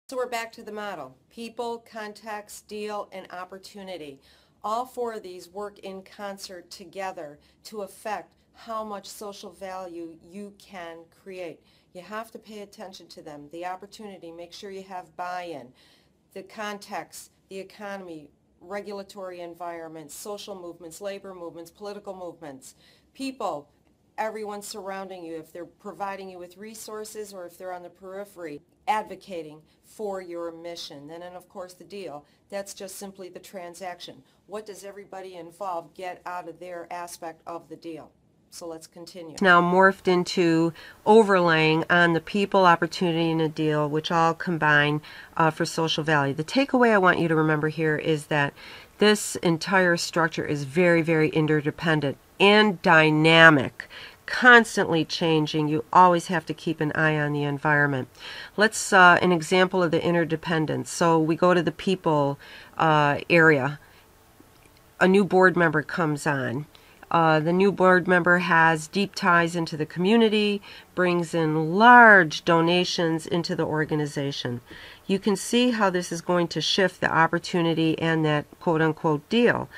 So we're back to the model. People, context, deal, and opportunity. All four of these work in concert together to affect how much social value you can create. You have to pay attention to them. The opportunity, make sure you have buy-in. The context, the economy, regulatory environment, social movements, labor movements, political movements. People, everyone surrounding you, if they're providing you with resources or if they're on the periphery, advocating for your mission. And then, of course, the deal. That's just simply the transaction. What does everybody involved get out of their aspect of the deal? So let's continue. Now morphed into overlaying on the people, opportunity, and a deal, which all combine for social value. The takeaway I want you to remember here is that this entire structure is very, very interdependent and dynamic, constantly changing. You always have to keep an eye on the environment. Let's an example of the interdependence. So we go to the people area. A new board member comes on. The new board member has deep ties into the community, brings in large donations into the organization. You can see how this is going to shift the opportunity and that quote-unquote deal.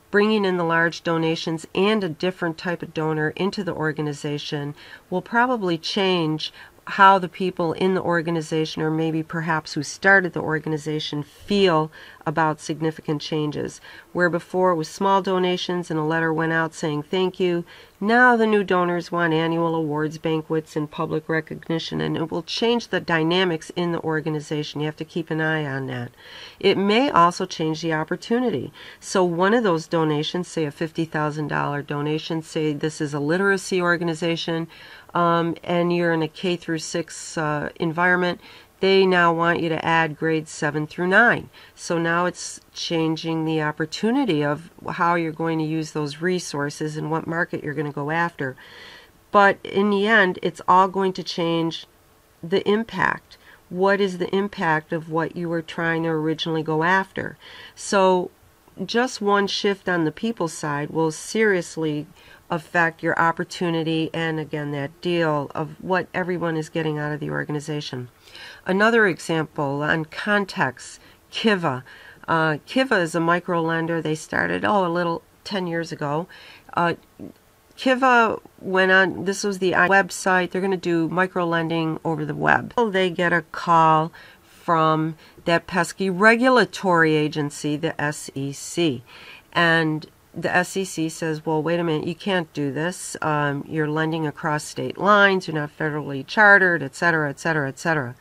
Bringing in the large donations and a different type of donor into the organization will probably change how the people in the organization, or maybe perhaps who started the organization, feel about significant changes. Where before it was small donations and a letter went out saying thank you, now the new donors want annual awards, banquets, and public recognition, and it will change the dynamics in the organization. You have to keep an eye on that. It may also change the opportunity. So one of those donations, say a $50,000 donation, say this is a literacy organization, and you're in a K through 6 environment, they now want you to add grades 7 through 9. So now it's changing the opportunity of how you're going to use those resources and what market you're going to go after. But in the end, it's all going to change the impact. What is the impact of what you were trying to originally go after? So just one shift on the people side will seriously affect your opportunity and, again, that deal of what everyone is getting out of the organization. Another example on context, Kiva. Kiva is a micro lender. They started, a little 10 years ago. Kiva went on, this was the website, they're going to do micro lending over the web. They get a call from that pesky regulatory agency, the SEC. And the SEC says, well, wait a minute, you can't do this. You're lending across state lines, you're not federally chartered, et cetera, et cetera, et cetera.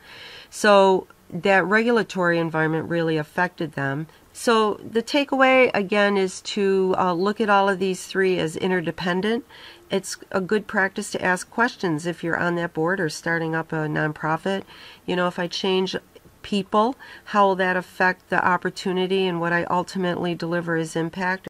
So that regulatory environment really affected them. So the takeaway, again, is to look at all of these three as interdependent. It's a good practice to ask questions if you're on that board or starting up a nonprofit. You know, if I change people, how will that affect the opportunity and what I ultimately deliver as impact?